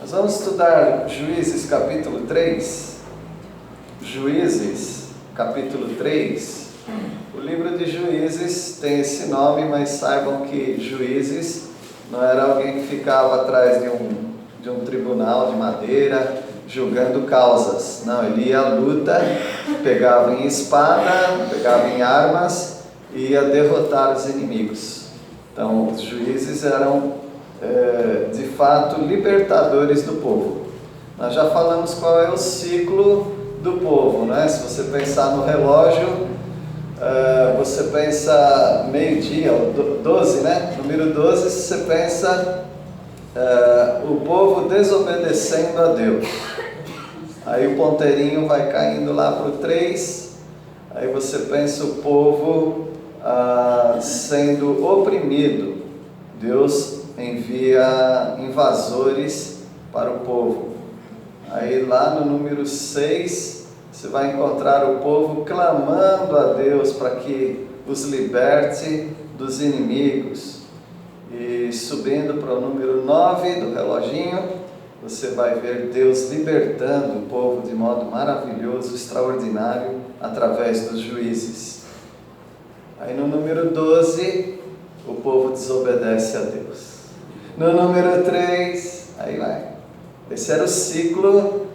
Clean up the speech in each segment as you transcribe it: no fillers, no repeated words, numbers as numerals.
Nós vamos estudar Juízes capítulo 3. Juízes capítulo 3. O livro de Juízes tem esse nome, mas saibam que Juízes não era alguém que ficava atrás de um tribunal de madeira julgando causas. Não, ele ia à luta, pegava em espada, pegava em armas e ia derrotar os inimigos. Então, os juízes eram de fato libertadores do povo. Nós já falamos qual é o ciclo do povo, né? Se você pensar no relógio, você pensa meio-dia, 12, né? Número 12, você pensa o povo desobedecendo a Deus. Aí o ponteirinho vai caindo lá para o 3, aí você pensa o povo sendo oprimido. Deus envia invasores para o povo. Aí lá no número 6, você vai encontrar o povo clamando a Deus para que os liberte dos inimigos. E subindo para o número 9 do reloginho, você vai ver Deus libertando o povo de modo maravilhoso, extraordinário, através dos juízes. Aí no número 12, o povo desobedece a Deus. No número 3, aí vai. Esse era o ciclo.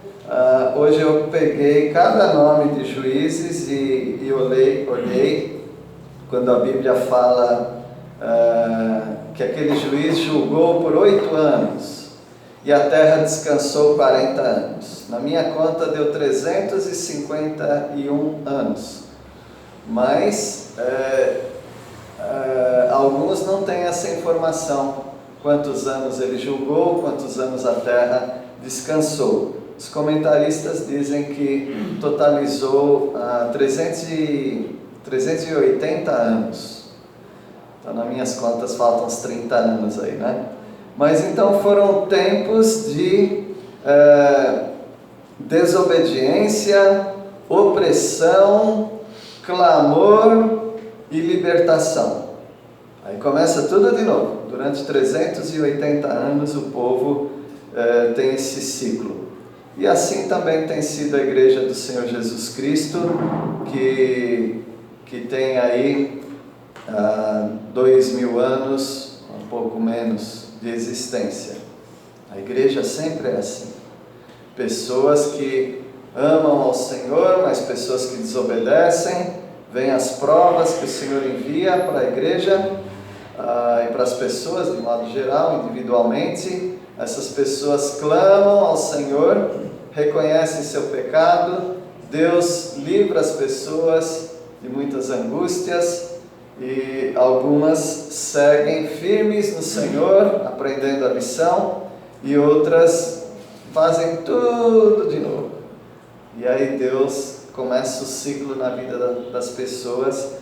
Hoje eu peguei cada nome de juízes e olhei quando a Bíblia fala que aquele juiz julgou por 8 anos e a terra descansou 40 anos. Na minha conta deu 351 anos. Mas alguns não têm essa informação. Quantos anos ele julgou, quantos anos a terra descansou. Os comentaristas dizem que totalizou 380 anos. Então, nas minhas contas, faltam uns 30 anos aí, né? Mas então foram tempos de desobediência, opressão, clamor e libertação. Aí começa tudo de novo. Durante 380 anos o povo tem esse ciclo. E assim também tem sido a igreja do Senhor Jesus Cristo, que tem aí 2000 anos, um pouco menos, de existência. A igreja sempre é assim. Pessoas que amam ao Senhor, mas pessoas que desobedecem. Vêm as provas que o Senhor envia para a igreja e para as pessoas de modo geral, individualmente. Essas pessoas clamam ao Senhor, reconhecem seu pecado, Deus livra as pessoas de muitas angústias e algumas seguem firmes no Senhor, aprendendo a lição, e outras fazem tudo de novo. E aí Deus começa o ciclo na vida das pessoas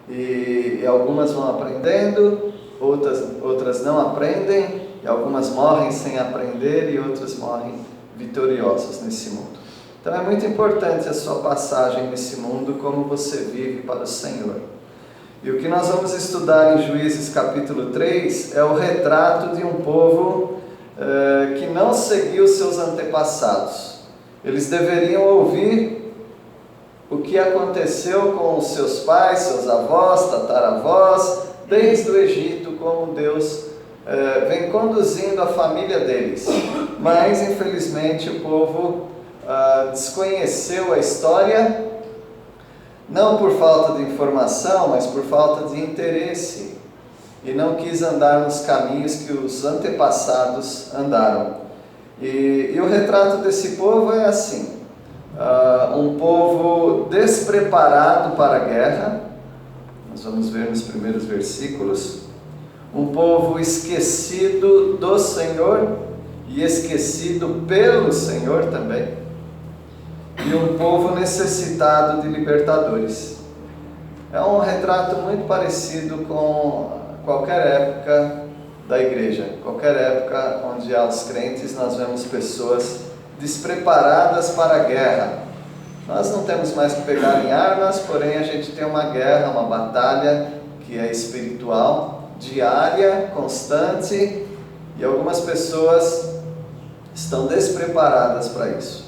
e algumas vão aprendendo, outras não aprendem, e algumas morrem sem aprender e outras morrem vitoriosas nesse mundo. Então é muito importante a sua passagem nesse mundo, como você vive para o Senhor. E o que nós vamos estudar em Juízes capítulo 3 é o retrato de um povo que não seguiu seus antepassados. Eles deveriam ouvir o que aconteceu com os seus pais, seus avós, tataravós, desde o Egito, como Deus vem conduzindo a família deles. Mas, infelizmente, o povo desconheceu a história, não por falta de informação, mas por falta de interesse, e não quis andar nos caminhos que os antepassados andaram. E o retrato desse povo é assim: um povo despreparado para a guerra, nós vamos ver nos primeiros versículos, um povo esquecido do Senhor e esquecido pelo Senhor também, e um povo necessitado de libertadores. É um retrato muito parecido com qualquer época da igreja, qualquer época onde há os crentes, nós vemos pessoas despreparadas para a guerra. Nós não temos mais que pegar em armas, porém a gente tem uma guerra, uma batalha que é espiritual, diária, constante, e algumas pessoas estão despreparadas para isso.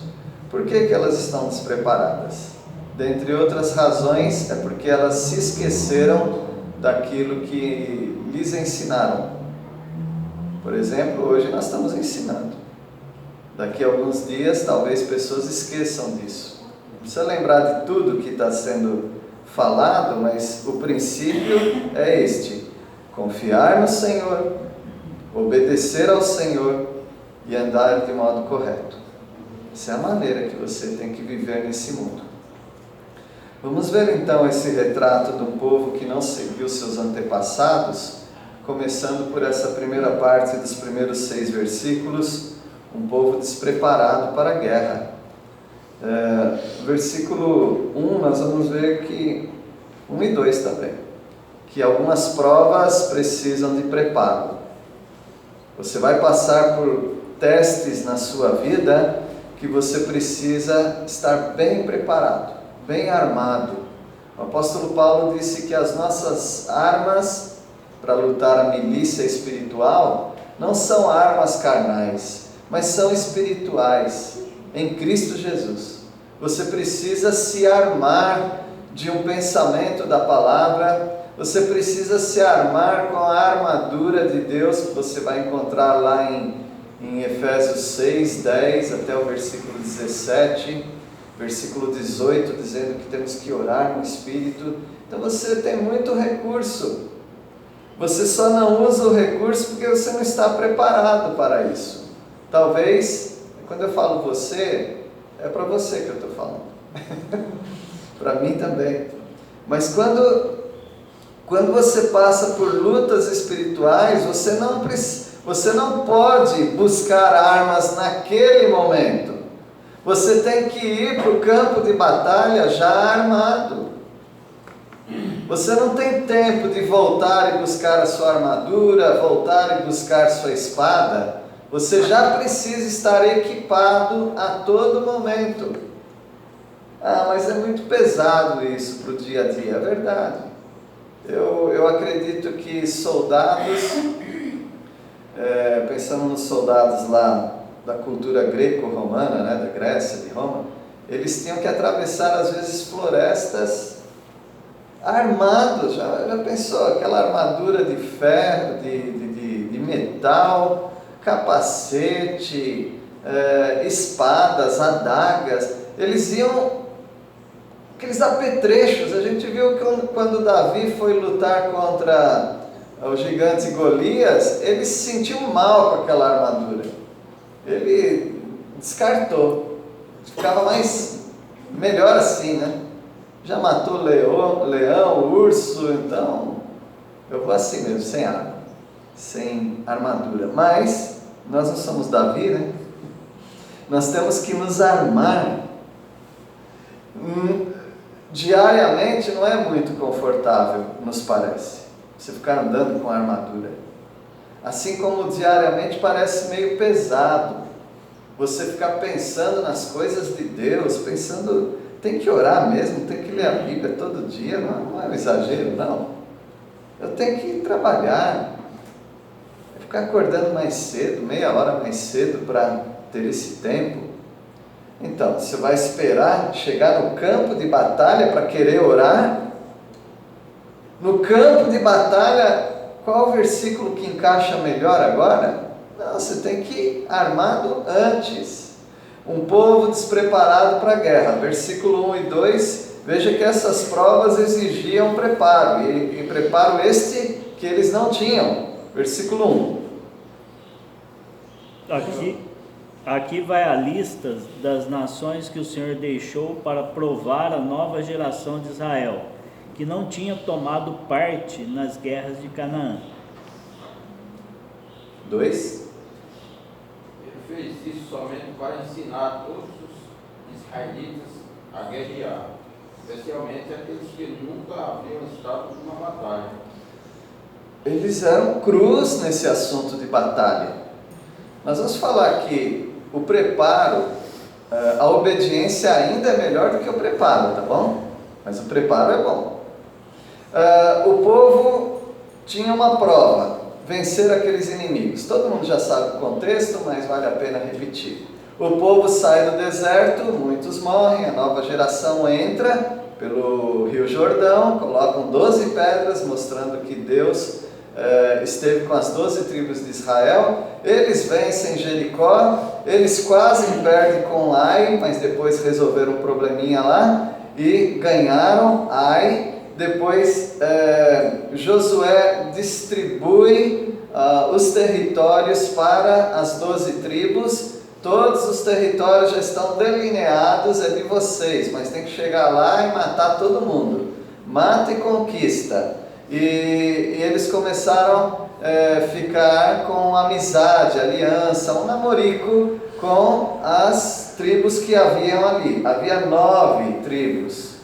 Por que elas estão despreparadas? Dentre outras razões, é porque elas se esqueceram daquilo que lhes ensinaram. Por exemplo, hoje nós estamos ensinando. Daqui a alguns dias, talvez pessoas esqueçam disso. Não precisa lembrar de tudo que está sendo falado, mas o princípio é este: confiar no Senhor, obedecer ao Senhor e andar de modo correto. Essa é a maneira que você tem que viver nesse mundo. Vamos ver então esse retrato de um povo que não seguiu seus antepassados, começando por essa primeira parte dos primeiros 6 versículos, um povo despreparado para a guerra. Versículo 1, nós vamos ver que, 1 e 2 também, que algumas provas precisam de preparo. Você vai passar por testes na sua vida que você precisa estar bem preparado, bem armado. O apóstolo Paulo disse que as nossas armas para lutar a milícia espiritual não são armas carnais, mas são espirituais, em Cristo Jesus. Você precisa se armar de um pensamento da palavra, você precisa se armar com a armadura de Deus, que você vai encontrar lá em Efésios 6, 10 até o versículo 17, versículo 18, dizendo que temos que orar no Espírito. Então você tem muito recurso, você só não usa o recurso porque você não está preparado para isso. Talvez, quando eu falo você, é para você que eu estou falando, para mim também. Mas quando você passa por lutas espirituais, você não pode buscar armas naquele momento. Você tem que ir para o campo de batalha já armado. Você não tem tempo de voltar e buscar a sua armadura, voltar e buscar sua espada. Você já precisa estar equipado a todo momento. Mas é muito pesado isso para o dia a dia. É verdade. Eu acredito que soldados, pensando nos soldados lá da cultura greco-romana, né, da Grécia, de Roma, eles tinham que atravessar às vezes florestas armados. Já pensou? Aquela armadura de ferro, de metal, capacete, espadas, adagas. Eles iam, aqueles apetrechos. A gente viu que quando Davi foi lutar contra o gigante Golias, ele se sentiu mal com aquela armadura. Ele descartou. Ficava melhor assim, né? Já matou leão, urso, então eu vou assim mesmo, sem arma, sem armadura. Mas nós não somos Davi, né? Nós temos que nos armar. Diariamente não é muito confortável, nos parece, você ficar andando com a armadura. Assim como diariamente parece meio pesado, você ficar pensando nas coisas de Deus, tem que orar mesmo, tem que ler a Bíblia todo dia, não é um exagero, não. Eu tenho que trabalhar, ficar acordando mais cedo, meia hora mais cedo para ter esse tempo. Então, você vai esperar chegar no campo de batalha para querer orar? No campo de batalha, qual o versículo que encaixa melhor agora? Não, você tem que ir armado antes. Um povo despreparado para a guerra. Versículo 1 e 2, veja que essas provas exigiam preparo, e preparo este que eles não tinham. Versículo 1. Aqui vai a lista das nações que o Senhor deixou para provar a nova geração de Israel, que não tinha tomado parte nas guerras de Canaã. 2. Ele fez isso somente para ensinar todos os israelitas a guerrear, especialmente aqueles que nunca haviam estado numa batalha. Eles eram crus nesse assunto de batalha. Nós vamos falar que o preparo, a obediência ainda é melhor do que o preparo, tá bom? Mas o preparo é bom. O povo tinha uma prova. vencer aqueles inimigos. Todo mundo já sabe o contexto, mas vale a pena repetir. O povo sai do deserto, muitos morrem, a nova geração entra pelo Rio Jordão, colocam 12 pedras, mostrando que Deus esteve com as 12 tribos de Israel. Eles vencem Jericó, eles quase perdem com Ai, mas depois resolveram um probleminha lá e ganharam Ai. Depois Josué distribui os territórios para as 12 tribos. Todos os territórios já estão delineados, é de vocês, mas tem que chegar lá e matar todo mundo. Mata e conquista. E eles começaram a ficar com amizade, aliança, um namorico com as tribos que haviam ali. Havia 9 tribos.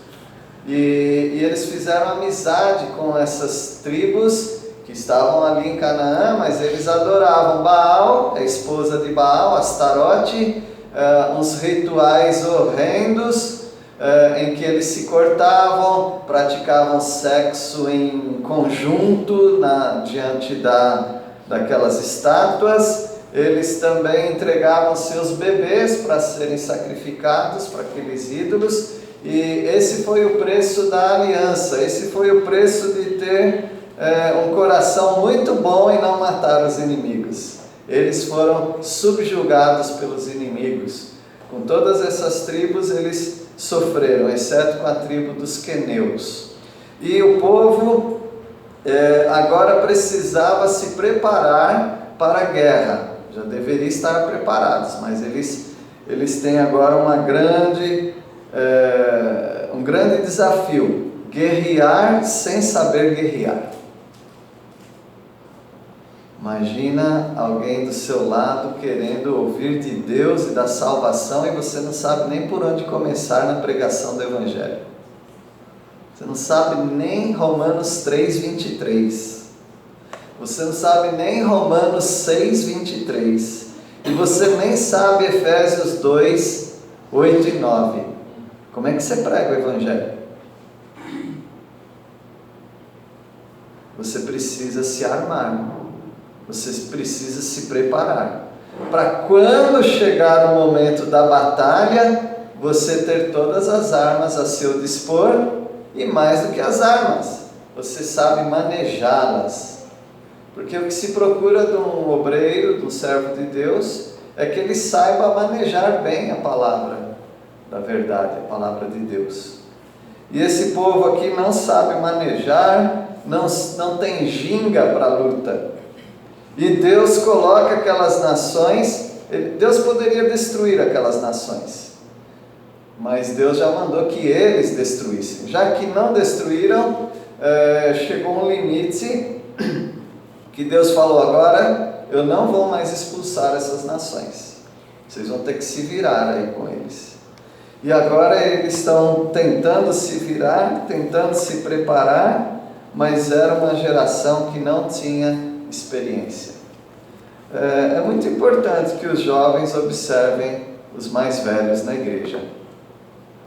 E eles fizeram amizade com essas tribos que estavam ali em Canaã, mas eles adoravam Baal, a esposa de Baal, Astarote, uns rituais horrendos, em que eles se cortavam, praticavam sexo em conjunto diante daquelas estátuas. Eles também entregavam seus bebês para serem sacrificados para aqueles ídolos, e esse foi o preço da aliança, esse foi o preço de ter um coração muito bom e não matar os inimigos. Eles foram subjugados pelos inimigos. Com todas essas tribos eles sofreram, exceto com a tribo dos queneus. E o povo agora precisava se preparar para a guerra. Já deveria estar preparados, mas eles têm agora um grande desafio: guerrear sem saber guerrear. Imagina alguém do seu lado querendo ouvir de Deus e da salvação e você não sabe nem por onde começar na pregação do Evangelho. Você não sabe nem Romanos 3:23. Você não sabe nem Romanos 6:23. E você nem sabe Efésios 2:8 e 9. Como é que você prega o Evangelho? Você precisa se armar. Você precisa se preparar, para quando chegar o momento da batalha, você ter todas as armas a seu dispor, e mais do que as armas, você sabe manejá-las. Porque o que se procura de um obreiro, de um servo de Deus, é que ele saiba manejar bem a palavra da verdade, a palavra de Deus. E esse povo aqui não sabe manejar, não tem ginga para a luta. E Deus coloca aquelas nações, Deus poderia destruir aquelas nações, mas Deus já mandou que eles destruíssem. Já que não destruíram, chegou um limite que Deus falou: agora eu não vou mais expulsar essas nações, vocês vão ter que se virar aí com eles. E agora eles estão tentando se virar, tentando se preparar, mas era uma geração que não tinha experiência. É muito importante que os jovens observem os mais velhos na igreja.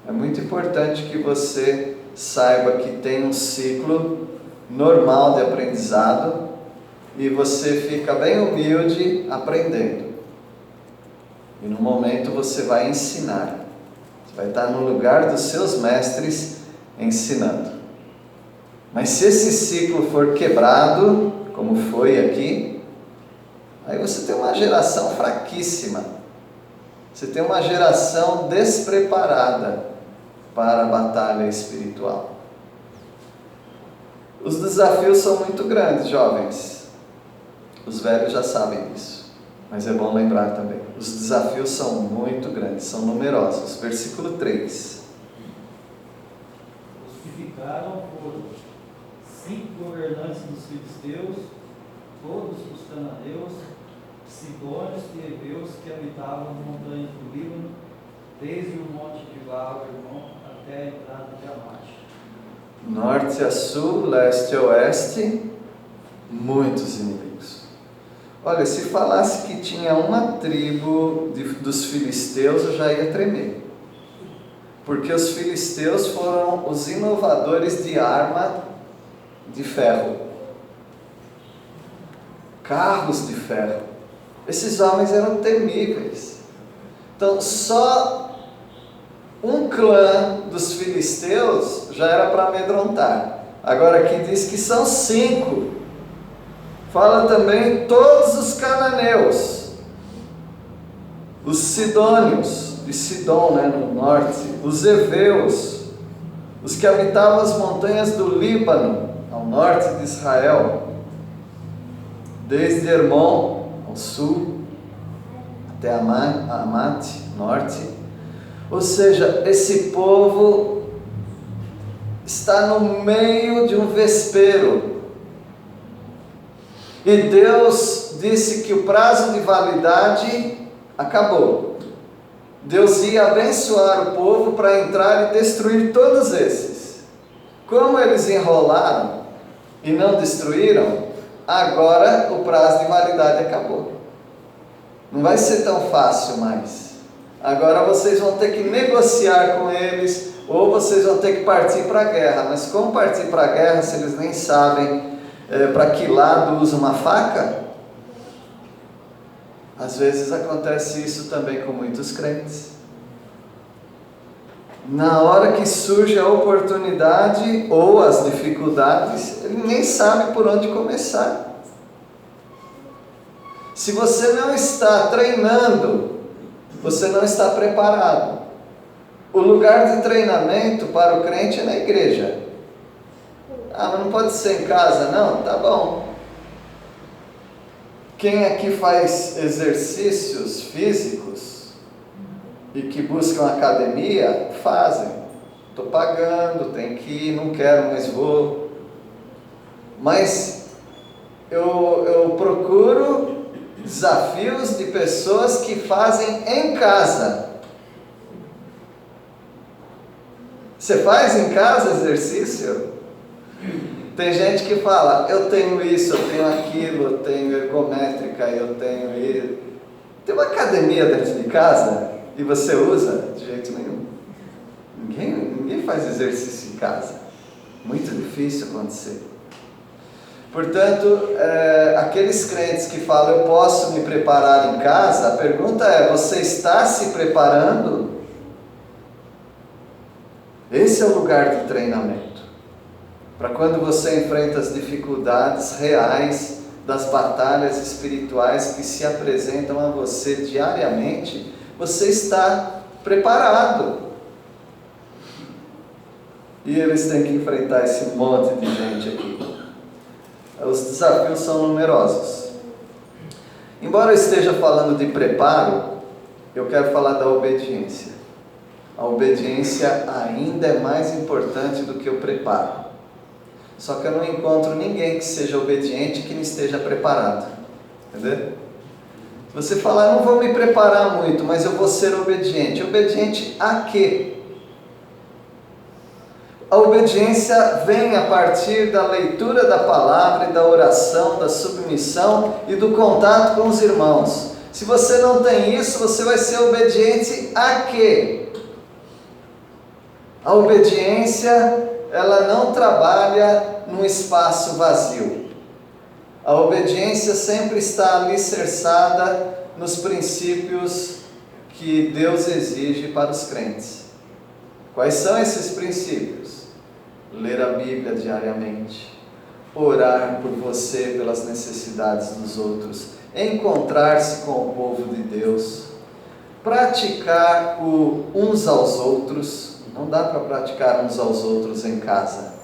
É muito importante que você saiba que tem um ciclo normal de aprendizado e você fica bem humilde aprendendo. E no momento você vai ensinar. Você vai estar no lugar dos seus mestres ensinando. Mas se esse ciclo for quebrado, como foi aqui, aí você tem uma geração fraquíssima. Você tem uma geração despreparada para a batalha espiritual. Os desafios são muito grandes, jovens. Os velhos já sabem disso, mas é bom lembrar também. Os desafios são muito grandes, são numerosos. Versículo 3. Os que ficaram foram 5 governantes dos filisteus, todos os cananeus, sidônios e heveus que habitavam as montanhas do Líbano, desde o monte de Baal Hermon até a entrada de Amate. Norte a sul, leste a oeste, muitos inimigos. Olha, se falasse que tinha uma tribo dos filisteus, eu já ia tremer. Porque os filisteus foram os inovadores de arma de ferro. carros de ferro. Esses homens eram temíveis. Então, só um clã dos filisteus já era para amedrontar. Agora aqui diz que são 5. Fala também todos os cananeus, os sidônios, de Sidom, no norte, os heveus, os que habitavam as montanhas do Líbano, ao norte de Israel, desde Hermon, ao sul, até Amate, norte. Ou seja, esse povo está no meio de um vespeiro. E Deus disse que o prazo de validade acabou. Deus ia abençoar o povo para entrar e destruir todos esses. Como eles enrolaram e não destruíram, agora o prazo de validade acabou. Não vai ser tão fácil mais. Agora vocês vão ter que negociar com eles, ou vocês vão ter que partir para a guerra. Mas como partir para a guerra se eles nem sabem para que lado usa uma faca? Às vezes acontece isso também com muitos crentes. Na hora que surge a oportunidade ou as dificuldades, ele nem sabe por onde começar. Se você não está treinando, você não está preparado. O lugar de treinamento para o crente é na igreja. Ah, mas não pode ser em casa, não? Tá bom. Quem aqui faz exercícios físicos e que buscam academia, fazem. Estou pagando, tenho que ir, não quero, mas vou. Mas eu procuro desafios de pessoas que fazem em casa. Você faz em casa exercício? Tem gente que fala, eu tenho isso, eu tenho aquilo, eu tenho ergométrica, eu tenho isso. Tem uma academia dentro de casa e você usa? De jeito nenhum. Ninguém faz exercício em casa. Muito difícil acontecer. Portanto, aqueles crentes que falam, eu posso me preparar em casa, a pergunta é, você está se preparando? Esse é o lugar de treinamento. Para quando você enfrenta as dificuldades reais das batalhas espirituais que se apresentam a você diariamente, você está preparado. E eles têm que enfrentar esse monte de gente aqui. Os desafios são numerosos. Embora eu esteja falando de preparo, eu quero falar da obediência. A obediência ainda é mais importante do que o preparo. Só que eu não encontro ninguém que seja obediente que não esteja preparado. Entendeu? Você fala, eu não vou me preparar muito, mas eu vou ser obediente. Obediente a quê? A obediência vem a partir da leitura da palavra e da oração, da submissão e do contato com os irmãos. Se você não tem isso, você vai ser obediente a quê? A obediência, ela não trabalha num espaço vazio. A obediência sempre está alicerçada nos princípios que Deus exige para os crentes. Quais são esses princípios? Ler a Bíblia diariamente, orar por você, pelas necessidades dos outros, encontrar-se com o povo de Deus, praticar uns aos outros. Não dá para praticar uns aos outros em casa,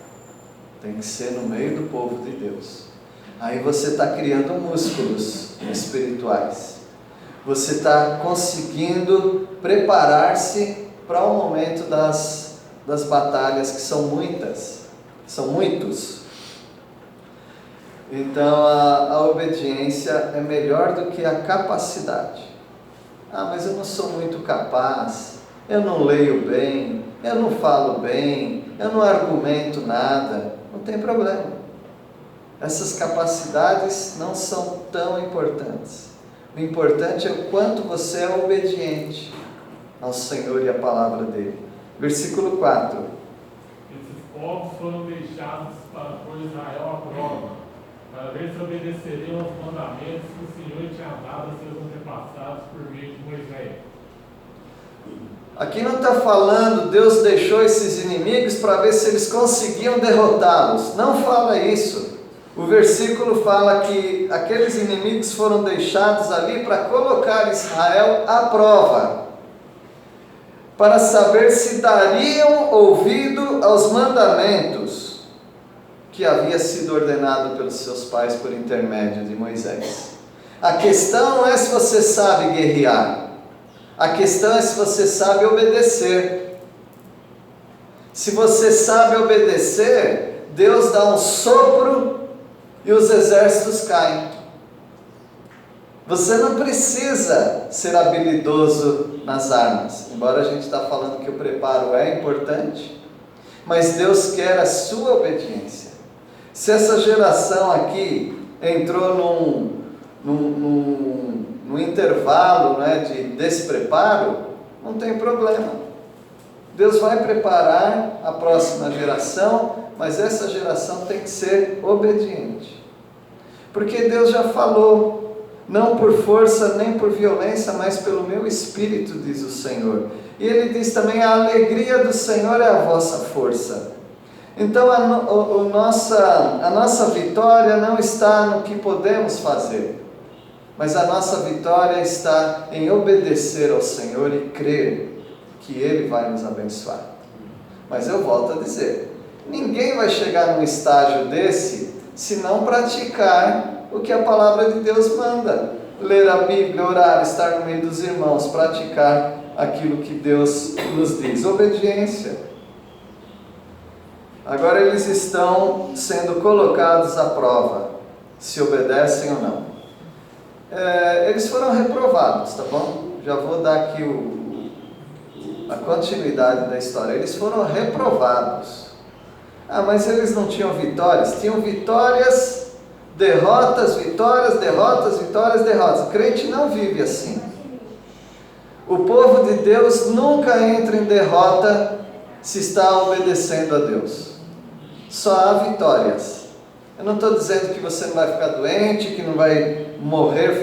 tem que ser no meio do povo de Deus. Aí você está criando músculos espirituais, você está conseguindo preparar-se para o momento das batalhas, que são muitas, são muitos. Então a obediência é melhor do que a capacidade. Ah, mas eu não sou muito capaz, eu não leio bem, eu não falo bem, eu não argumento nada. Não tem problema. Essas capacidades não são tão importantes. O importante é o quanto você é obediente ao Senhor e à palavra dele. Versículo 4. Esses povos foram deixados para pôr Israel à prova, para ver se obedeceriam aos mandamentos que o Senhor tinha dado a seus antepassados por meio de Moisés. Aqui não está falando, Deus deixou esses inimigos para ver se eles conseguiam derrotá-los. Não fala isso. O versículo fala que aqueles inimigos foram deixados ali para colocar Israel à prova, para saber se dariam ouvido aos mandamentos que havia sido ordenado pelos seus pais por intermédio de Moisés. A questão não é se você sabe guerrear. A questão é se você sabe obedecer. Se você sabe obedecer, Deus dá um sopro e os exércitos caem. Você não precisa ser habilidoso nas armas, embora a gente está falando que o preparo é importante, mas Deus quer a sua obediência. Se essa geração aqui entrou num intervalo, né, de despreparo, não tem problema. Deus vai preparar a próxima geração, mas essa geração tem que ser obediente. Porque Deus já falou, não por força nem por violência, mas pelo meu espírito, diz o Senhor. E Ele diz também, a alegria do Senhor é a vossa força. Então a nossa vitória não está no que podemos fazer, mas a nossa vitória está em obedecer ao Senhor e crer que Ele vai nos abençoar. Mas eu volto a dizer, ninguém vai chegar num estágio desse se não praticar o que a palavra de Deus manda. Ler a Bíblia, orar, estar no meio dos irmãos, praticar aquilo que Deus nos diz. Obediência. Agora eles estão sendo colocados à prova, se obedecem ou não. Eles foram reprovados, tá bom? Já vou dar aqui a continuidade da história. Eles foram reprovados. Mas eles não tinham vitórias? Tinham vitórias, derrotas, vitórias, derrotas, vitórias, derrotas. O crente não vive assim. O povo de Deus nunca entra em derrota se está obedecendo a Deus. Só há vitórias. Eu não estou dizendo que você não vai ficar doente, que não vai morrer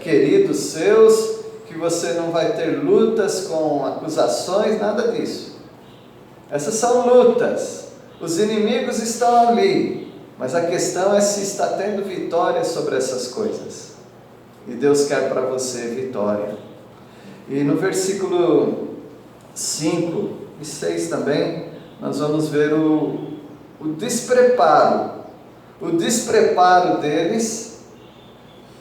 queridos seus, que você não vai ter lutas com acusações, nada disso. Essas são lutas. Os inimigos estão ali, mas a questão é se está tendo vitória sobre essas coisas. E Deus quer para você vitória. E no versículo 5 e 6 também, nós vamos ver o despreparo. O despreparo deles,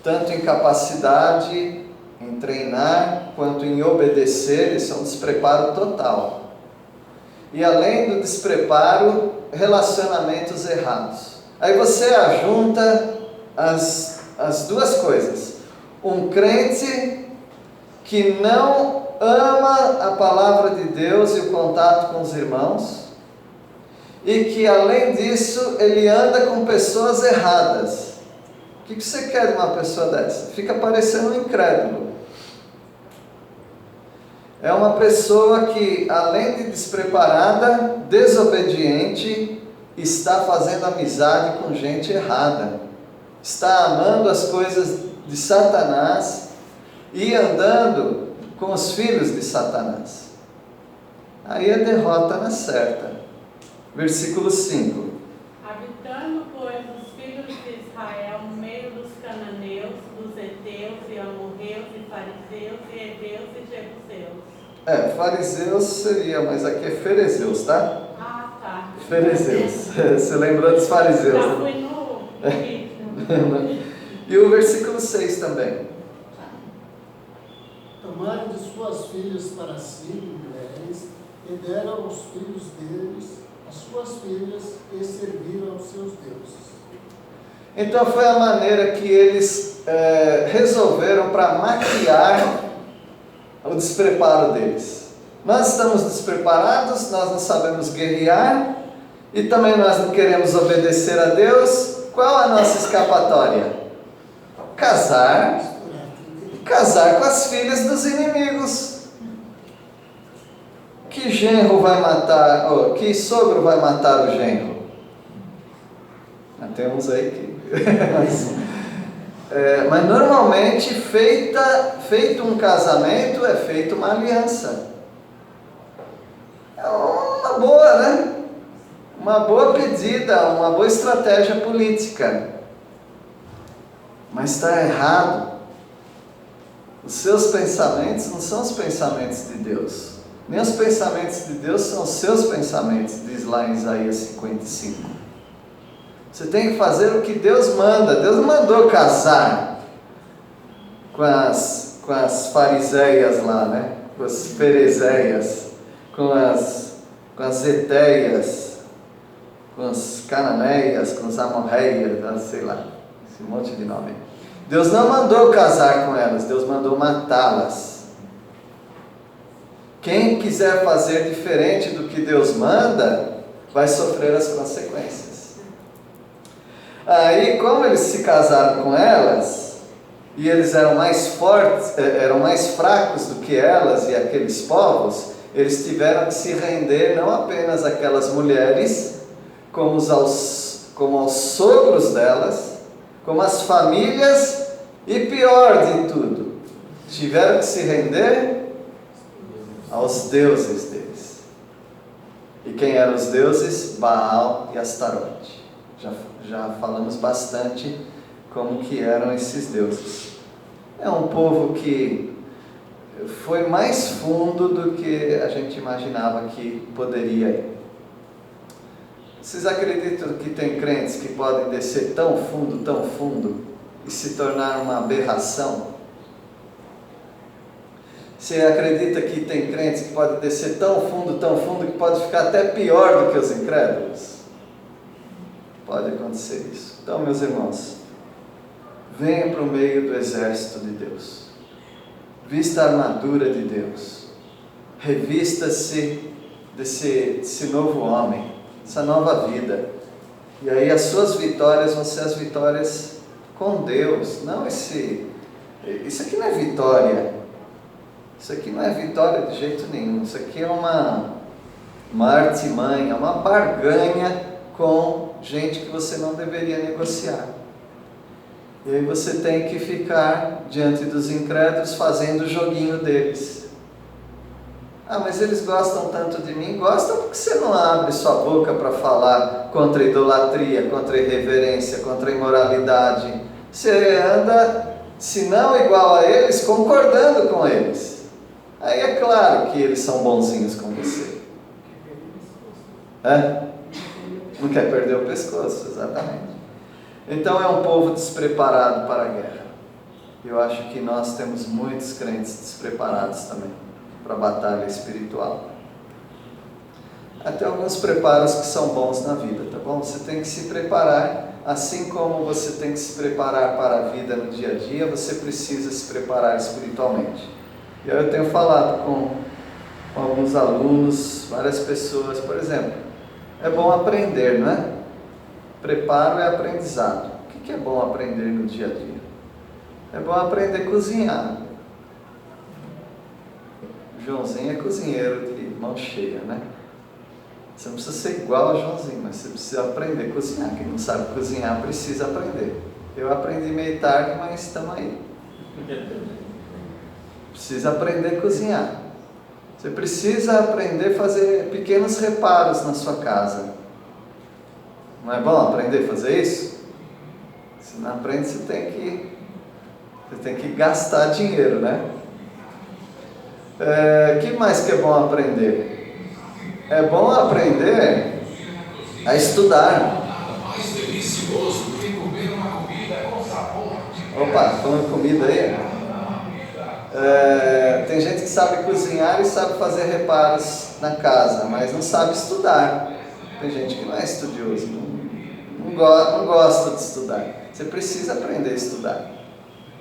tanto em capacidade, em treinar, quanto em obedecer. Isso é um despreparo total. E além do despreparo, relacionamentos errados. Aí você ajunta as duas coisas. Um crente que não ama a palavra de Deus e o contato com os irmãos, e que além disso ele anda com pessoas erradas. O que você quer de uma pessoa dessa? Fica parecendo um incrédulo. É uma pessoa que, além de despreparada, desobediente, está fazendo amizade com gente errada, está amando as coisas de Satanás e andando com os filhos de Satanás. Aí a derrota na certa. Versículo 5. Habitando, pois, os filhos de Israel no meio dos cananeus, dos heteus e amorreus e fariseus e heveus e jebuseus. Fariseus seria, mas aqui é ferezeus, tá? Tá. Ferezeus. Você lembrou dos fariseus? Já né? fui no ritmo. E o versículo 6 também. Tomaram de suas filhas para si mulheres, e deram aos filhos deles as suas filhas, e serviram aos seus deuses. Então foi a maneira que eles resolveram para maquiar o despreparo deles. Nós estamos despreparados, nós não sabemos guerrear, e também nós não queremos obedecer a Deus. Qual a nossa escapatória? Casar com as filhas dos inimigos. Que genro vai matar, que sogro vai matar o genro? Tem uns aí que... mas normalmente, feito um casamento, é feita uma aliança. É uma boa, né? Uma boa pedida, uma boa estratégia política. Mas está errado. Os seus pensamentos não são os pensamentos de Deus. Nem os pensamentos de Deus são os seus pensamentos, diz lá em Isaías 55. Você tem que fazer o que Deus manda. Deus não mandou casar com as fariseias lá, né? Com as ferezeias, com as eteias, com as cananeias, com as amorreias, sei lá, esse monte de nome. Deus não mandou casar com elas, Deus mandou matá-las. Quem quiser fazer diferente do que Deus manda, vai sofrer as consequências. Aí, como eles se casaram com elas, e eles eram mais fortes, eram mais fracos do que elas e aqueles povos, eles tiveram que se render não apenas àquelas mulheres, como aos sogros delas, como as famílias, e pior de tudo, tiveram que se render aos deuses deles. E quem eram os deuses? Baal e Astarote. Já falamos bastante como que eram esses deuses. É um povo que foi mais fundo do que a gente imaginava que poderia ir. Vocês acreditam que tem crentes que podem descer tão fundo, e se tornar uma aberração? Você acredita que tem crentes que podem descer tão fundo, que pode ficar até pior do que os incrédulos? Pode acontecer isso. Então, meus irmãos, venha para o meio do exército de Deus. Vista a armadura de Deus. Revista-se desse novo homem, essa nova vida. E aí as suas vitórias vão ser as vitórias com Deus. Não isso aqui não é vitória. Isso aqui não é vitória de jeito nenhum. Isso aqui é uma artimanha, uma barganha com gente que você não deveria negociar. E aí você tem que ficar diante dos incrédulos fazendo o joguinho deles. Mas eles gostam tanto de mim. Gostam porque você não abre sua boca para falar contra a idolatria, contra a irreverência, contra a imoralidade. Você anda, se não igual a eles, concordando com eles. Aí é claro que eles são bonzinhos com você. Não quer perder o pescoço, exatamente. Então é um povo despreparado para a guerra. Eu acho que nós temos muitos crentes despreparados também para a batalha espiritual. Até alguns preparos que são bons na vida, tá bom? Você tem que se preparar, assim como você tem que se preparar para a vida no dia a dia, você precisa se preparar espiritualmente. E eu tenho falado com alguns alunos, várias pessoas, por exemplo, é bom aprender, não é? Preparo é aprendizado. O que é bom aprender no dia a dia? É bom aprender a cozinhar. O Joãozinho é cozinheiro de mão cheia, né? Você não precisa ser igual ao Joãozinho, mas você precisa aprender a cozinhar. Quem não sabe cozinhar precisa aprender. Eu aprendi meio tarde, mas estamos aí. Precisa aprender a cozinhar. Você precisa aprender a fazer pequenos reparos na sua casa. Não é bom aprender a fazer isso? Se não aprende, você tem que gastar dinheiro, né? Que mais que é bom aprender? É bom aprender a estudar. Opa, comendo comida aí? Tem gente que sabe cozinhar e sabe fazer reparos na casa, mas não sabe estudar. Tem gente que não é estudioso, não gosta de estudar. Você precisa aprender a estudar.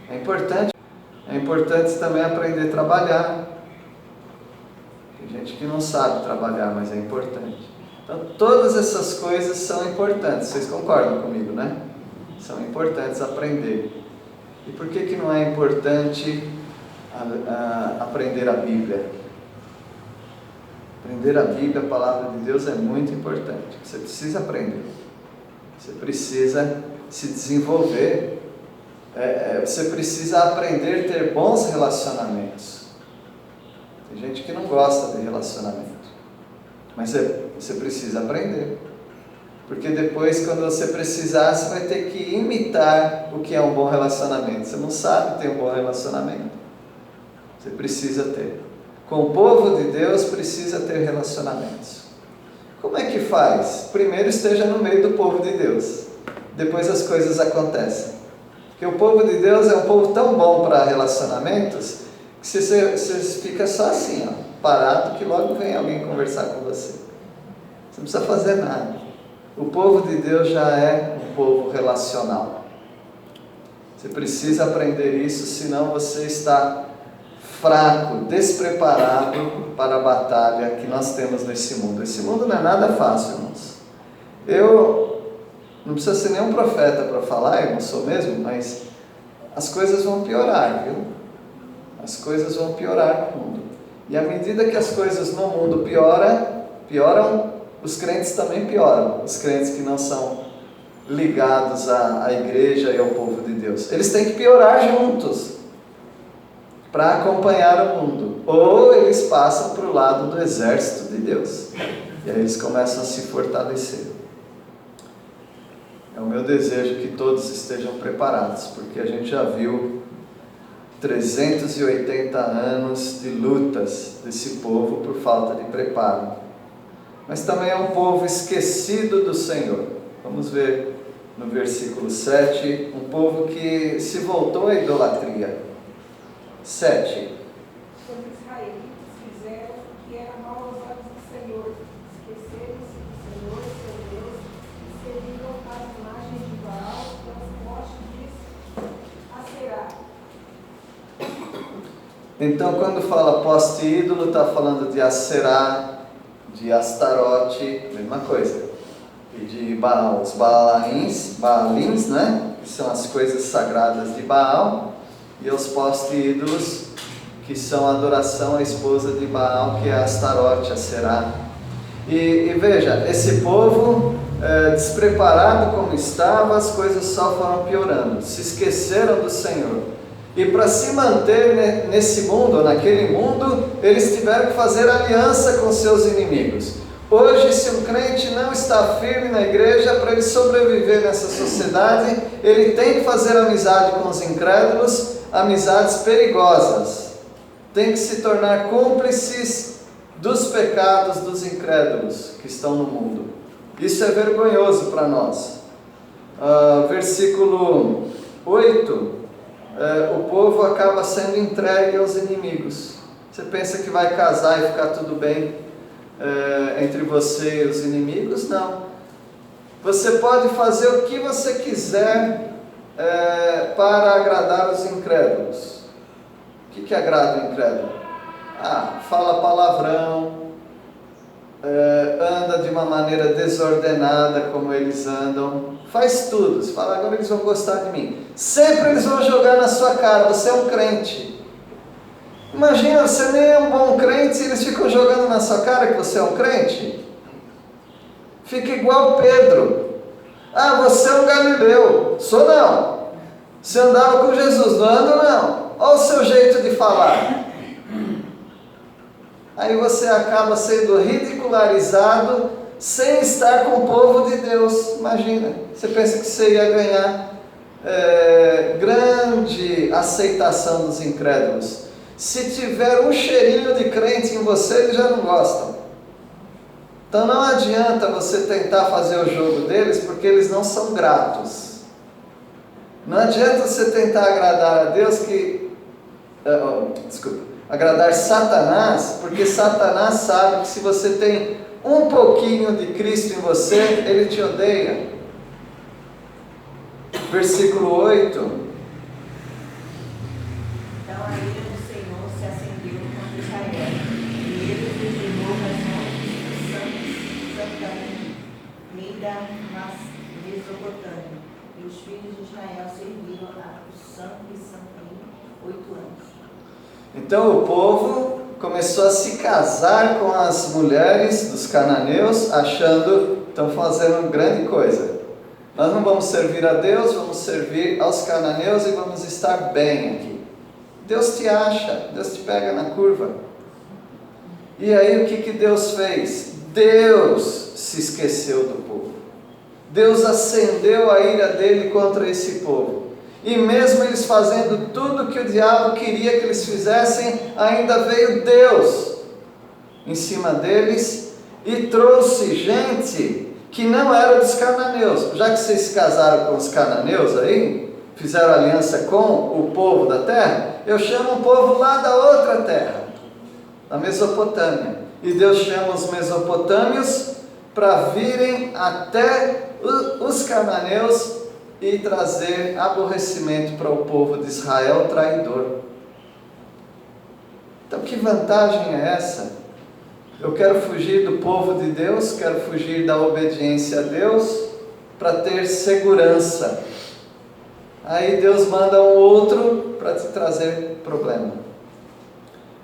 É importante também aprender a trabalhar. Tem gente que não sabe trabalhar, mas é importante. Então, todas essas coisas são importantes. Vocês concordam comigo, né? São importantes aprender. E por que não é importante aprender a Bíblia? Aprender a Bíblia, a palavra de Deus, é muito importante. Você precisa aprender. Você precisa se desenvolver. Você precisa aprender a ter bons relacionamentos. Tem gente que não gosta de relacionamento, mas você precisa aprender. Porque depois, quando você precisar, você vai ter que imitar o que é um bom relacionamento. Você não sabe ter um bom relacionamento. Você precisa ter. Com o povo de Deus, precisa ter relacionamentos. Como é que faz? Primeiro esteja no meio do povo de Deus. Depois as coisas acontecem. Porque o povo de Deus é um povo tão bom para relacionamentos, que você fica só assim, ó, parado, que logo vem alguém conversar com você. Você não precisa fazer nada. O povo de Deus já é um povo relacional. Você precisa aprender isso, senão você está fraco, despreparado para a batalha que nós temos nesse mundo. Esse mundo não é nada fácil, irmãos. Eu não preciso ser nenhum profeta para falar, eu não sou mesmo, mas as coisas vão piorar, viu? As coisas vão piorar no mundo. E à medida que as coisas no mundo pioram, os crentes também pioram. Os crentes que não são ligados à igreja e ao povo de Deus. Eles têm que piorar juntos para acompanhar o mundo. Ou eles passam para o lado do exército de Deus. E aí eles começam a se fortalecer. É o meu desejo que todos estejam preparados, porque a gente já viu 380 anos de lutas desse povo por falta de preparo. Mas também é um povo esquecido do Senhor. Vamos ver no versículo 7, um povo que se voltou à idolatria. 7. Os israelitas fizeram o que era mal aos olhos do Senhor, esqueceram-se do Senhor, seu Deus, e serviram as imagens de Baal e aos postes de Aserá. Então, quando fala poste ídolo, está falando de Aserá, de Astarote, mesma coisa. E de Baal, os Baalins, né? Que são as coisas sagradas de Baal. E os postes ídolos, que são a adoração à esposa de Baal, que é Astarote, Aserá. E veja, esse povo, despreparado como estava, as coisas só foram piorando. Se esqueceram do Senhor. E para se manter nesse mundo, naquele mundo, eles tiveram que fazer aliança com seus inimigos. Hoje, se um crente não está firme na igreja, para ele sobreviver nessa sociedade, ele tem que fazer amizade com os incrédulos, amizades perigosas. Tem que se tornar cúmplices dos pecados dos incrédulos que estão no mundo. Isso é vergonhoso para nós. Versículo 8. O povo acaba sendo entregue aos inimigos. Você pensa que vai casar e ficar tudo bem entre você e os inimigos? Não. Você pode fazer o que você quiser para agradar os incrédulos. O que agrada o incrédulo? Fala palavrão, anda de uma maneira desordenada como eles andam, faz tudo. Você fala, agora eles vão gostar de mim. Sempre eles vão jogar na sua cara, você é um crente. Imagina, você nem é um bom crente e eles ficam jogando na sua cara que você é um crente. Fica igual Pedro. Você é um galileu. Sou não. Você andava com Jesus, não ando não. Olha o seu jeito de falar. Aí você acaba sendo ridicularizado sem estar com o povo de Deus. Imagina, você pensa que você ia ganhar grande aceitação dos incrédulos. Se tiver um cheirinho de crente em você, eles já não gostam. Então não adianta você tentar fazer o jogo deles, porque eles não são gratos. Não adianta você tentar agradar a Deus agradar Satanás, porque Satanás sabe que se você tem um pouquinho de Cristo em você, ele te odeia. Versículo 8. Então a ira do Senhor se acendeu contra Israel, e ele revelou as mãos dos santos da Mesopotâmia, e os filhos de Israel serviram o santo e Santim 8 anos. Então o povo começou a se casar com as mulheres dos cananeus, achando que estão fazendo grande coisa. Nós não vamos servir a Deus, vamos servir aos cananeus e vamos estar bem aqui. Deus te acha, Deus te pega na curva. E aí o que Deus fez? Deus se esqueceu do povo. Deus acendeu a ira dele contra esse povo. E mesmo eles fazendo tudo que o diabo queria que eles fizessem, ainda veio Deus em cima deles e trouxe gente que não era dos cananeus. Já que vocês se casaram com os cananeus aí, fizeram aliança com o povo da terra, eu chamo um povo lá da outra terra, da Mesopotâmia. E Deus chama os mesopotâmios para virem até os cananeus e trazer aborrecimento para o povo de Israel traidor. Então que vantagem é essa? Eu quero fugir do povo de Deus, quero fugir da obediência a Deus para ter segurança. Aí Deus manda um outro para te trazer problema.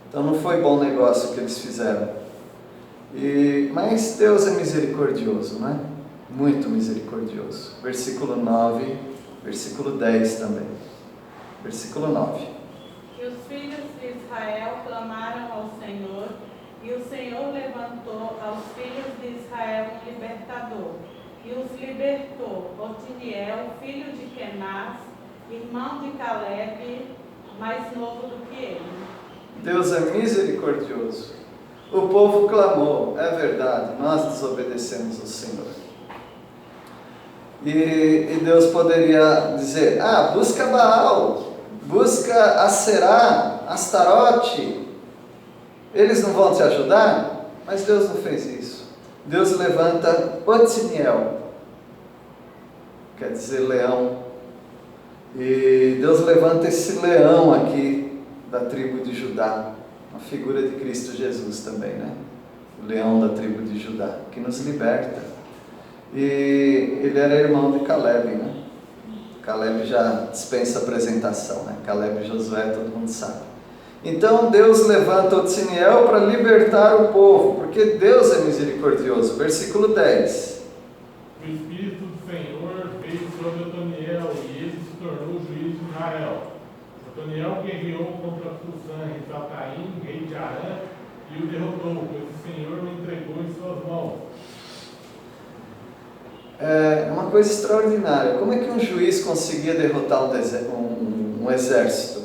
Então não foi bom negócio que eles fizeram. Mas Deus é misericordioso, não é? Muito misericordioso. Versículo 9, versículo 10 também. Versículo 9. E os filhos de Israel clamaram ao Senhor, e o Senhor levantou aos filhos de Israel um libertador, e os libertou, Otiniel, filho de Kenaz, irmão de Caleb, mais novo do que ele. Deus é misericordioso. O povo clamou, é verdade, nós desobedecemos ao Senhor. E Deus poderia dizer, busca Baal, busca Aserá, Astarote, eles não vão te ajudar? Mas Deus não fez isso. Deus levanta Otiniel, quer dizer leão, e Deus levanta esse leão aqui da tribo de Judá, uma figura de Cristo Jesus também, né? O leão da tribo de Judá, que nos liberta. E ele era irmão de Caleb, né? Caleb já dispensa apresentação, né? Caleb e Josué, todo mundo sabe. Então Deus levanta Otiniel para libertar o povo, porque Deus é misericordioso. Versículo 10. O Espírito do Senhor veio sobre Otoniel, e ele se tornou juiz de Israel. Otoniel guerreou contra Cusã e Sataim, rei de Arã, e o derrotou, pois o Senhor o entregou em suas mãos. É uma coisa extraordinária. Como é que um juiz conseguia derrotar um exército?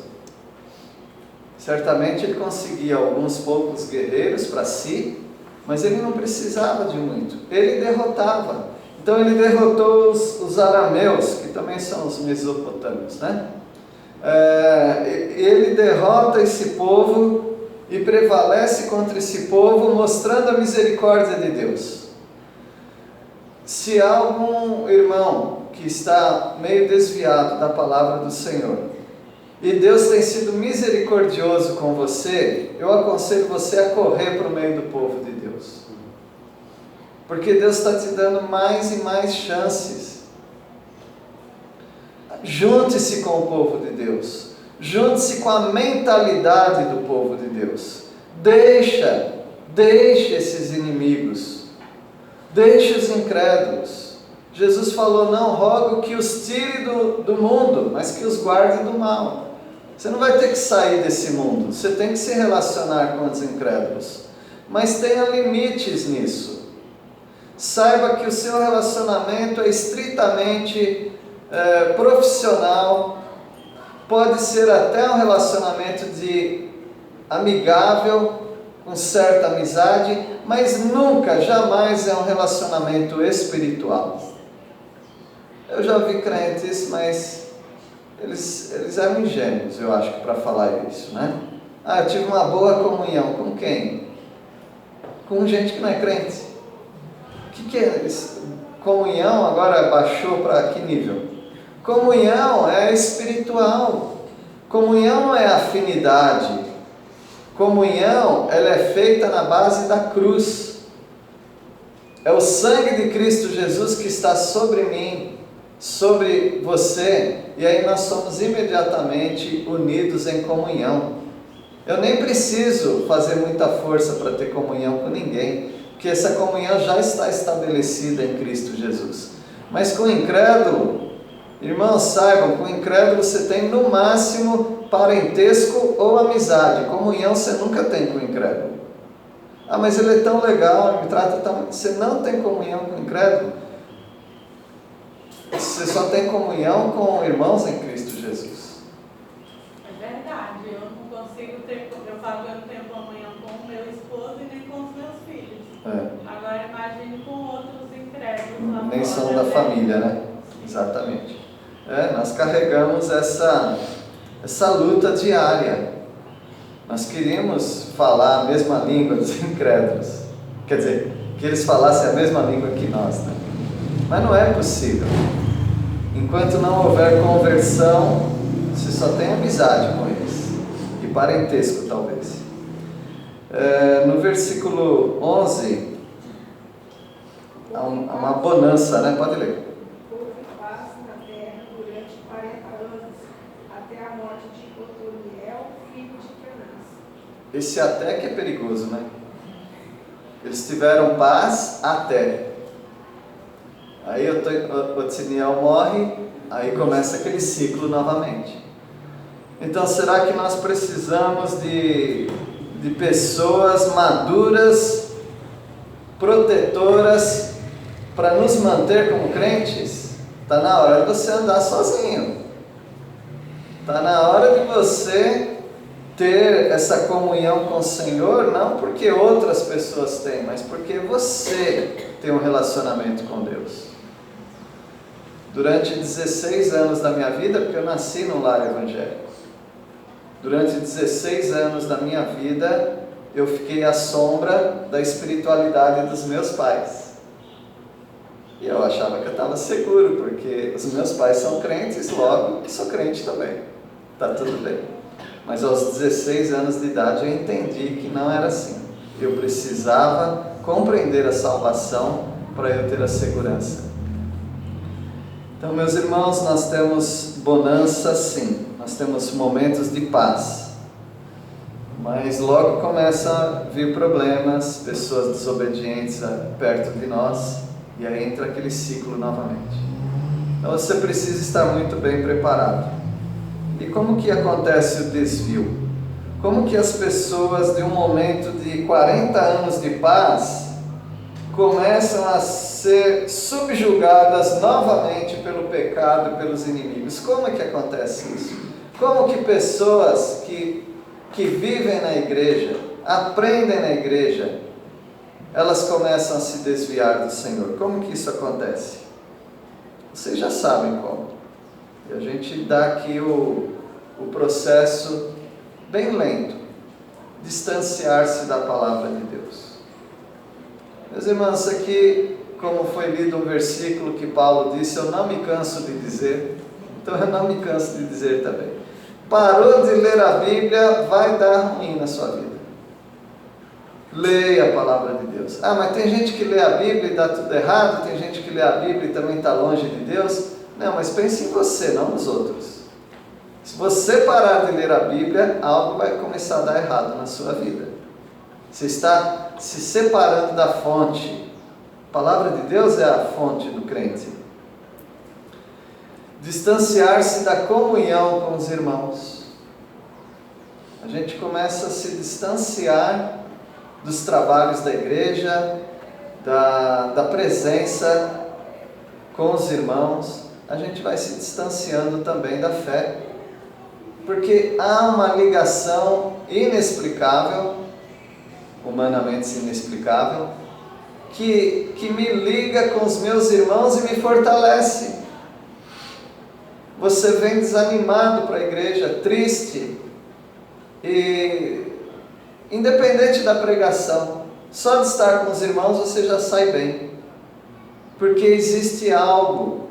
Certamente ele conseguia alguns poucos guerreiros para si, mas ele não precisava de muito. Ele derrotava. Então ele derrotou os arameus, que também são os mesopotâmios, né? Ele derrota esse povo e prevalece contra esse povo, mostrando a misericórdia de Deus. Se há algum irmão que está meio desviado da palavra do Senhor, e Deus tem sido misericordioso com você, eu aconselho você a correr para o meio do povo de Deus. Porque Deus está te dando mais e mais chances. Junte-se com o povo de Deus. Junte-se com a mentalidade do povo de Deus. Deixe esses inimigos. Deixe os incrédulos. Jesus falou, não rogo que os tire do mundo, mas que os guarde do mal. Você não vai ter que sair desse mundo, você tem que se relacionar com os incrédulos. Mas tenha limites nisso. Saiba que o seu relacionamento é estritamente profissional, pode ser até um relacionamento de amigável, com certa amizade, mas nunca, jamais é um relacionamento espiritual. Eu já vi crentes, mas eles eram ingênuos, eu acho, para falar isso, né? Eu tive uma boa comunhão. Com quem? Com gente que não é crente. O que é isso? Comunhão agora baixou para que nível? Comunhão é espiritual. Comunhão não é afinidade. Comunhão, ela é feita na base da cruz. É o sangue de Cristo Jesus que está sobre mim, sobre você, e aí nós somos imediatamente unidos em comunhão. Eu nem preciso fazer muita força para ter comunhão com ninguém, porque essa comunhão já está estabelecida em Cristo Jesus. Mas com o incrédulo, irmãos, saibam, com o incrédulo você tem no máximo parentesco ou amizade. Comunhão você nunca tem com o incrédulo. Ah, mas ele é tão legal, ele me trata tão... Você não tem comunhão com o incrédulo. Você só tem comunhão com irmãos em Cristo Jesus. É verdade, eu não consigo ter, eu falo que eu não tenho comunhão com o meu esposo e nem com os meus filhos. Agora imagine com outros incrédulos lá Nem fora, são da família, né? Exatamente. Nós carregamos essa luta diária. Nós queríamos falar a mesma língua dos incrédulos. Quer dizer, que eles falassem a mesma língua que nós, né? Mas não é possível. Enquanto não houver conversão, você só tem amizade com eles. E parentesco, talvez. No versículo 11, há uma bonança, né? Pode ler. Houve paz na terra durante 40 anos, até a morte de Otoniel, filho de Kenaz. Esse até que é perigoso, né? Eles tiveram paz até. Aí Otoniel morre, aí começa aquele ciclo novamente. Então, será que nós precisamos de pessoas maduras, protetoras, para nos manter como crentes? Está na hora de você andar sozinho. Está na hora de você ter essa comunhão com o Senhor, não porque outras pessoas têm, mas porque você tem um relacionamento com Deus. Durante 16 anos da minha vida, porque eu nasci num lar evangélico, durante 16 anos da minha vida, eu fiquei à sombra da espiritualidade dos meus pais. E eu achava que eu estava seguro, porque os meus pais são crentes, logo sou crente também. Está tudo bem. Mas aos 16 anos de idade eu entendi que não era assim. Eu precisava compreender a salvação para eu ter a segurança. Então, meus irmãos, nós temos bonança sim, nós temos momentos de paz, mas logo começam a vir problemas, pessoas desobedientes perto de nós, e aí entra aquele ciclo novamente. Então você precisa estar muito bem preparado. E como que acontece o desvio? Como que as pessoas de um momento de 40 anos de paz começam a ser subjugadas novamente pelo pecado e pelos inimigos? Como é que acontece isso? Como que pessoas que vivem na igreja, aprendem na igreja, elas começam a se desviar do Senhor? Como que isso acontece? Vocês já sabem como. E a gente dá aqui o processo bem lento. Distanciar-se da palavra de Deus. Meus irmãos, aqui, como foi lido um versículo que Paulo disse, eu não me canso de dizer, então eu não me canso de dizer também. Parou de ler a Bíblia, vai dar ruim na sua vida. Leia a palavra de Deus. Ah, mas tem gente que lê a Bíblia e dá tudo errado, tem gente que lê a Bíblia e também está longe de Deus. Não, mas pense em você, não nos outros. Se você parar de ler a Bíblia, algo vai começar a dar errado na sua vida. Você está se separando da fonte. A palavra de Deus é a fonte do crente. Distanciar-se da comunhão com os irmãos. A gente começa a se distanciar dos trabalhos da igreja, da presença com os irmãos. A gente vai se distanciando também da fé. Porque há uma ligação inexplicável, humanamente inexplicável, que me liga com os meus irmãos e me fortalece. Você vem desanimado para a igreja, triste, e independente da pregação, só de estar com os irmãos você já sai bem, porque existe algo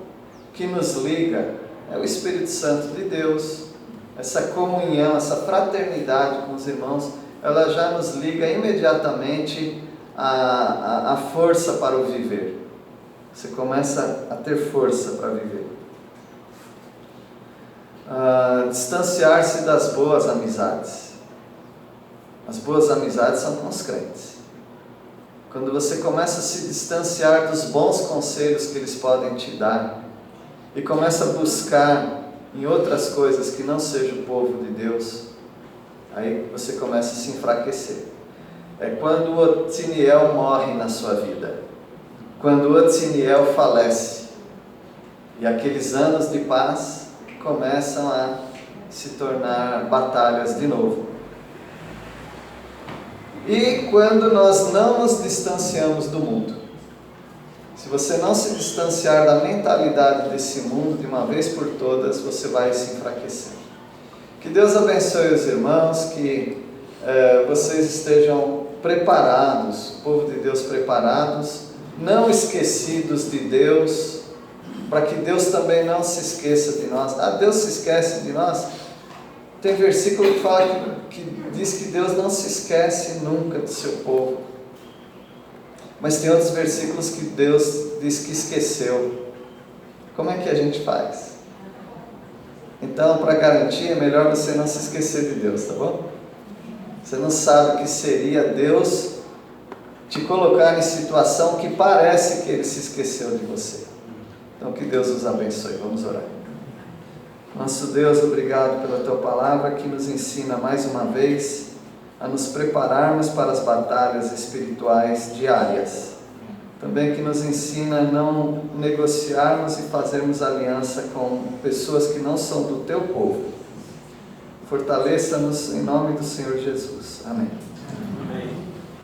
que nos liga, é o Espírito Santo de Deus, essa comunhão, essa fraternidade com os irmãos, ela já nos liga imediatamente a força para o viver. Você começa a ter força para viver. Distanciar-se das boas amizades. As boas amizades são com os crentes. quando você começa a se distanciar dos bons conselhos que eles podem te dar e começa a buscar em outras coisas que não seja o povo de Deus, aí você começa a se enfraquecer. É quando o Otiniel morre na sua vida, quando o Otiniel falece, e aqueles anos de paz começam a se tornar batalhas de novo. E quando nós não nos distanciamos do mundo, se você não se distanciar da mentalidade desse mundo de uma vez por todas, você vai se enfraquecer. Que Deus abençoe os irmãos, que vocês estejam preparados, o povo de Deus preparados, não esquecidos de Deus, para que Deus também não se esqueça de nós. Deus se esquece de nós? Tem versículo que fala que diz que Deus não se esquece nunca do seu povo. Mas tem outros versículos que Deus diz que esqueceu. Como é que a gente faz? Então, para garantir, é melhor você não se esquecer de Deus, tá bom? Você não sabe o que seria Deus te colocar em situação que parece que Ele se esqueceu de você. Então, que Deus nos abençoe. Vamos orar. Nosso Deus, obrigado pela Tua palavra que nos ensina mais uma vez a nos prepararmos para as batalhas espirituais diárias. Também que nos ensina a não negociarmos e fazermos aliança com pessoas que não são do Teu povo. Fortaleça-nos em nome do Senhor Jesus. Amém.